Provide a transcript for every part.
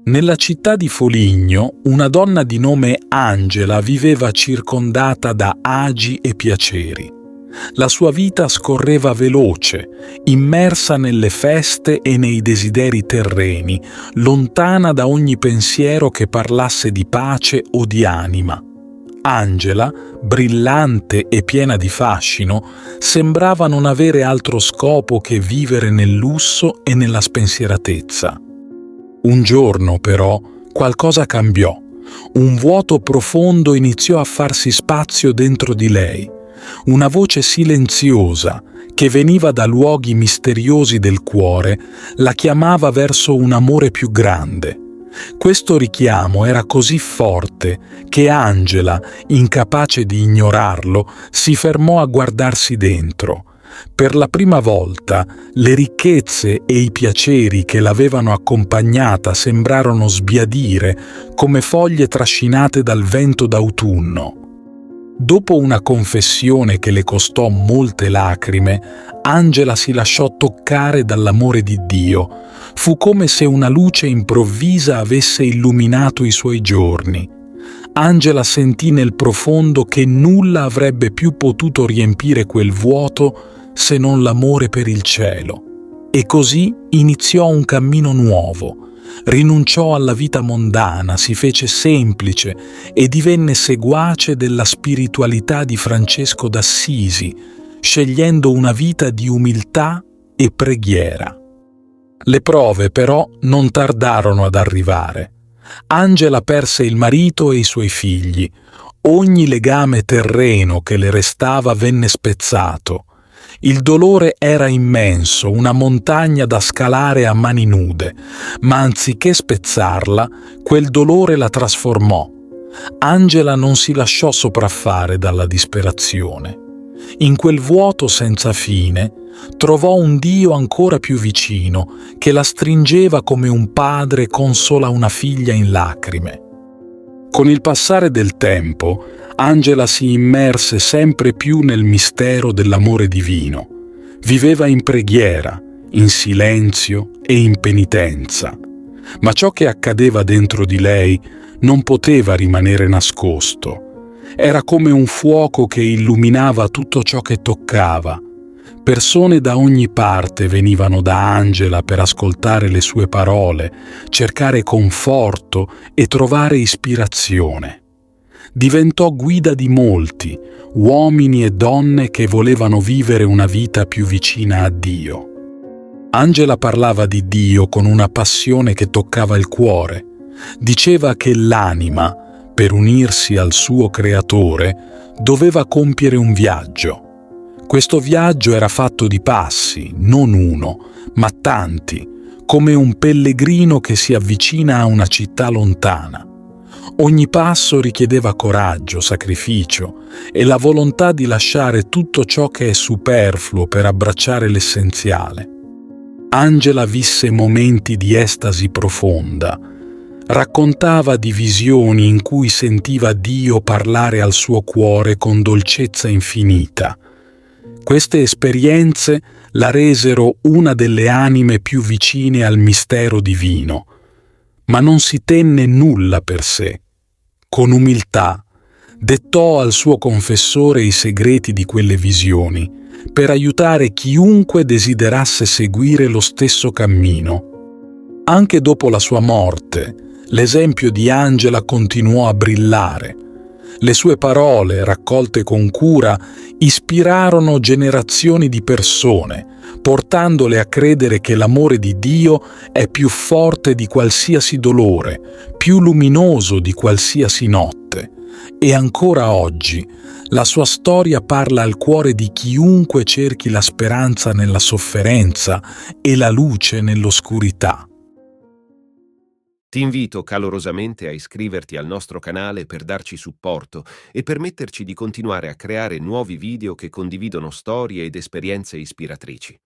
Nella città di Foligno, una donna di nome Angela viveva circondata da agi e piaceri. La sua vita scorreva veloce, immersa nelle feste e nei desideri terreni, lontana da ogni pensiero che parlasse di pace o di anima. Angela, brillante e piena di fascino, sembrava non avere altro scopo che vivere nel lusso e nella spensieratezza. Un giorno, però, qualcosa cambiò. Un vuoto profondo iniziò a farsi spazio dentro di lei. Una voce silenziosa, che veniva da luoghi misteriosi del cuore, la chiamava verso un amore più grande. Questo richiamo era così forte che Angela, incapace di ignorarlo, si fermò a guardarsi dentro. Per la prima volta le ricchezze e i piaceri che l'avevano accompagnata sembrarono sbiadire come foglie trascinate dal vento d'autunno. Dopo una confessione che le costò molte lacrime, Angela si lasciò toccare dall'amore di Dio. Fu come se una luce improvvisa avesse illuminato i suoi giorni. Angela sentì nel profondo che nulla avrebbe più potuto riempire quel vuoto se non l'amore per il cielo. E così iniziò un cammino nuovo. Rinunciò alla vita mondana, si fece semplice e divenne seguace della spiritualità di Francesco d'Assisi, scegliendo una vita di umiltà e preghiera. Le prove, però, non tardarono ad arrivare. Angela perse il marito e i suoi figli. Ogni legame terreno che le restava venne spezzato. Il dolore era immenso, una montagna da scalare a mani nude, ma anziché spezzarla, quel dolore la trasformò. Angela non si lasciò sopraffare dalla disperazione. In quel vuoto senza fine trovò un Dio ancora più vicino, che la stringeva come un padre consola una figlia in lacrime. Con il passare del tempo, Angela si immerse sempre più nel mistero dell'amore divino. Viveva in preghiera, in silenzio e in penitenza. Ma ciò che accadeva dentro di lei non poteva rimanere nascosto. Era come un fuoco che illuminava tutto ciò che toccava. Persone da ogni parte venivano da Angela per ascoltare le sue parole, cercare conforto e trovare ispirazione. Diventò guida di molti, uomini e donne che volevano vivere una vita più vicina a Dio. Angela parlava di Dio con una passione che toccava il cuore. Diceva che l'anima, per unirsi al suo Creatore, doveva compiere un viaggio. Questo viaggio era fatto di passi, non uno, ma tanti, come un pellegrino che si avvicina a una città lontana. Ogni passo richiedeva coraggio, sacrificio e la volontà di lasciare tutto ciò che è superfluo per abbracciare l'essenziale. Angela visse momenti di estasi profonda. Raccontava di visioni in cui sentiva Dio parlare al suo cuore con dolcezza infinita. Queste esperienze la resero una delle anime più vicine al mistero divino, ma non si tenne nulla per sé. Con umiltà dettò al suo confessore i segreti di quelle visioni per aiutare chiunque desiderasse seguire lo stesso cammino. Anche dopo la sua morte, l'esempio di Angela continuò a brillare. Le sue parole, raccolte con cura, ispirarono generazioni di persone, portandole a credere che l'amore di Dio è più forte di qualsiasi dolore, più luminoso di qualsiasi notte. E ancora oggi, la sua storia parla al cuore di chiunque cerchi la speranza nella sofferenza e la luce nell'oscurità. Ti invito calorosamente a iscriverti al nostro canale per darci supporto e permetterci di continuare a creare nuovi video che condividono storie ed esperienze ispiratrici.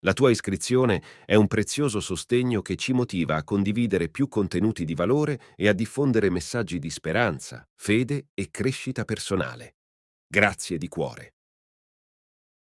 La tua iscrizione è un prezioso sostegno che ci motiva a condividere più contenuti di valore e a diffondere messaggi di speranza, fede e crescita personale. Grazie di cuore.